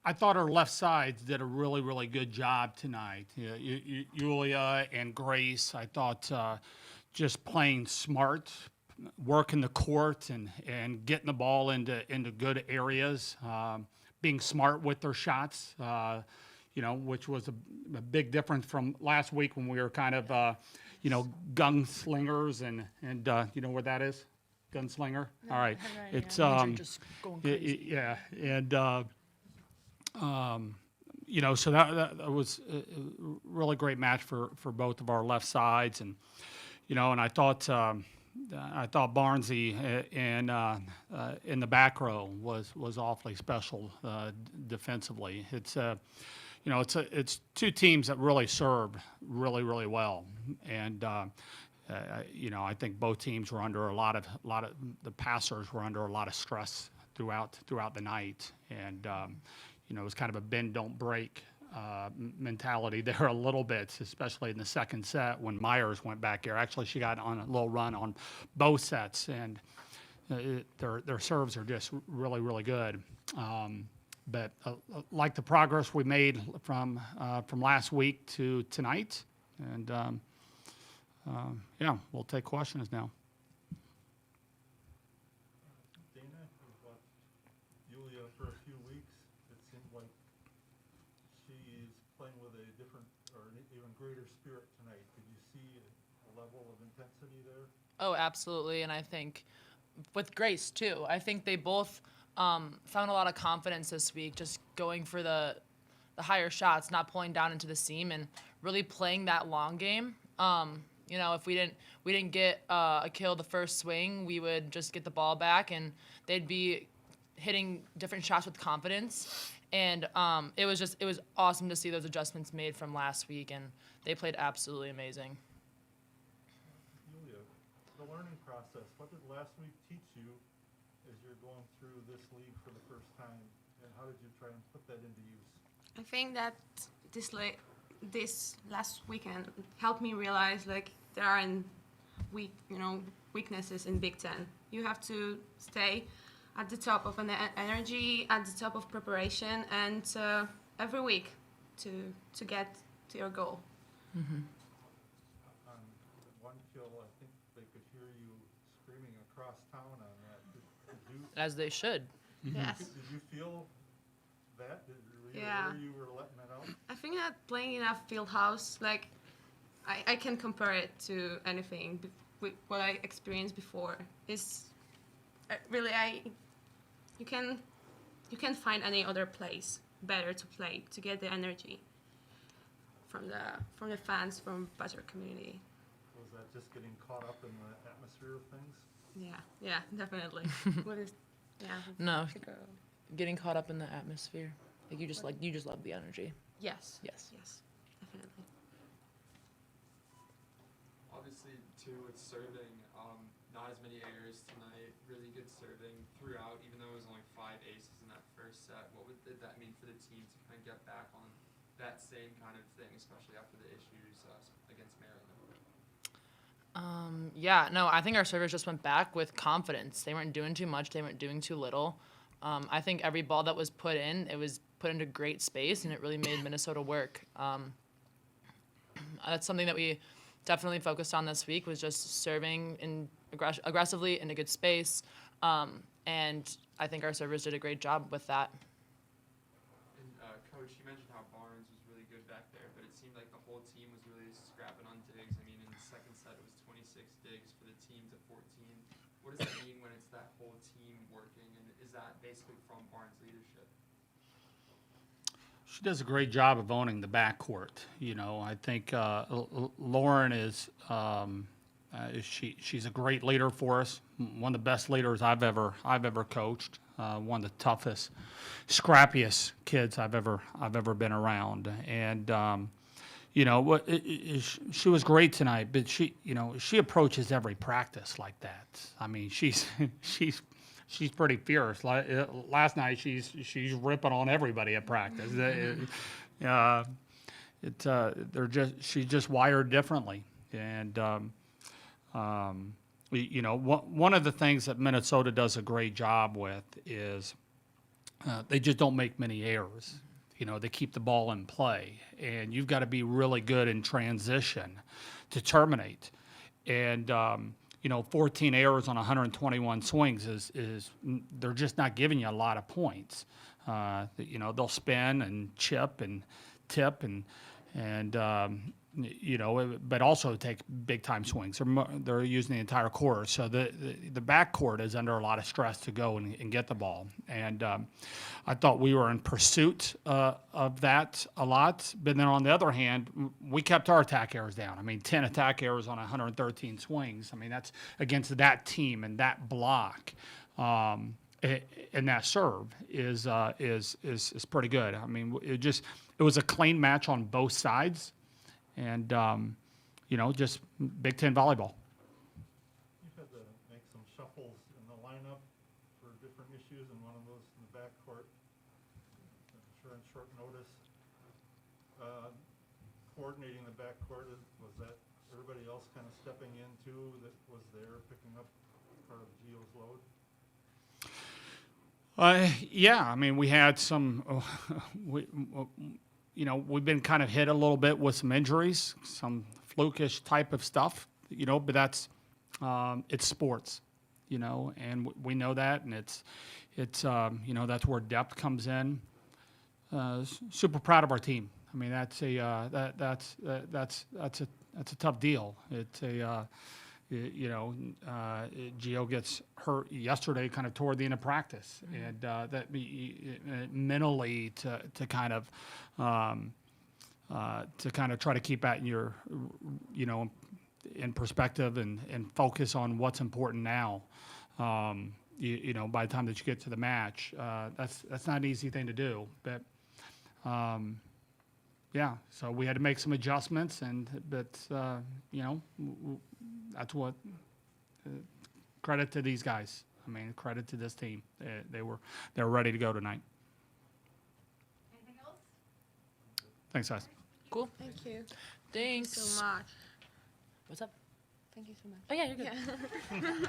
I thought our left sides did a really, really good job tonight. Yulia and Grace, I thought just playing smart, working the court and getting the ball into good areas, being smart with their shots, which was a big difference from last week when we were kind of, gunslingers and you know where that is? Gunslinger? All right. It's, Just going crazy. yeah, and so that was a really great match for both of our left sides, and and I thought Barnesy in the back row was awfully special defensively. It's two teams that really serve really well, and I think both teams were under a lot of the passers were under a lot of stress throughout the night, and it was kind of a bend don't break mentality there a little bit, especially in the second set when Myers went back there. Actually, she got on a little run on both sets, and their serves are just really good. But like the progress we made from last week to tonight, and we'll take questions now. Dana, you've watched Yulia for a few weeks. It seemed like she's playing with a different or an even greater spirit tonight. Did you see a level of intensity there? Oh, absolutely. And I think with Grace, too. I think they both found a lot of confidence this week, just going for the higher shots, not pulling down into the seam, and really playing that long game. If we didn't get a kill the first swing, we would just get the ball back, and they'd be hitting different shots with confidence. And it was awesome to see those adjustments made from last week, and they played absolutely amazing. Yulia, the learning process, what did last week teach you as you're going through this league for the first time, and how did you try and put that into use? I think that this last weekend helped me realize there are weaknesses in Big Ten. You have to stay at the top of an energy, at the top of preparation, and every week to get to your goal. Mm-hmm. On one kill, I think they could hear you screaming across town on that. Did you, As they should. Yes. did you feel that? Were you Yeah. aware you were letting it out? I think that playing in a field house, I can compare it to anything with what I experienced before. Is really you can find any other place better to play to get the energy from the fans, from Badger community. Was that just getting caught up in the atmosphere of things? Yeah, definitely. What is No, to go. getting caught up in the atmosphere. You just love the energy. Yes, Yes. definitely. Obviously, too, with serving, not as many errors tonight. Really good serving throughout, even though it was only 5 aces in that first set. Did that mean for the team to kind of get back on that same kind of thing, especially after the issues against Maryland? I think our servers just went back with confidence. They weren't doing too much. They weren't doing too little. I think every ball that was put in, it was put into great space, and it really made Minnesota work. That's something that we definitely focused on this week, was just serving in aggressively into good space. And I think our servers did a great job with that. And Coach, you mentioned how Barnes was really good back there, but it seemed like the whole team was really scrapping on digs. I mean, in the second set, it was 26 digs for the team to 14. What does that mean when it's that whole team working, and is that basically from Barnes' leadership? She does a great job of owning the backcourt. I think Lauren is she's a great leader for us. One of the best leaders I've ever coached. One of the toughest, scrappiest kids I've ever been around. And she was great tonight. But she approaches every practice like that. I mean, she's pretty fierce. Last night she's ripping on everybody at practice. She's just wired differently, and one of the things that Minnesota does a great job with is they just don't make many errors. You know, they keep the ball in play, and you've got to be really good in transition to terminate. And you know, 14 errors on 121 swings is they're just not giving you a lot of points. You know, they'll spin and chip and tip and you know, but also take big time swings. They're using the entire court, so the back court is under a lot of stress to go and get the ball. And I thought we were in pursuit of that a lot. But then on the other hand, we kept our attack errors down. I mean, 10 attack errors on 113 swings. I mean, that's against that team and that block. And that serve is pretty good. I mean, it was a clean match on both sides. And, you know, just Big Ten volleyball. You've had to make some shuffles in the lineup for different issues, and one of those in the backcourt, I'm sure on short notice. Coordinating the backcourt, was that everybody else kind of stepping in too that was there, picking up part of Gio's load? Yeah, I mean, we had some, you know, we've been kind of hit a little bit with some injuries, some flukish type of stuff, you know, but that's, it's sports, you know, and we know that, and it's, you know, that's where depth comes in. Super proud of our team. I mean, that's a tough deal. It's you know, Gio gets hurt yesterday, kind of toward the end of practice, and that mentally to kind of try to keep that in your, you know, in perspective and focus on what's important now. You know, by the time that you get to the match, that's not an easy thing to do, but. Yeah, so we had to make some adjustments, but you know, that's what credit to these guys. I mean, credit to this team. They're ready to go tonight. Anything else? Thanks, guys. Cool. Thank you Thanks. so much. What's up? Thank you so much. Oh yeah, you're good. Yeah.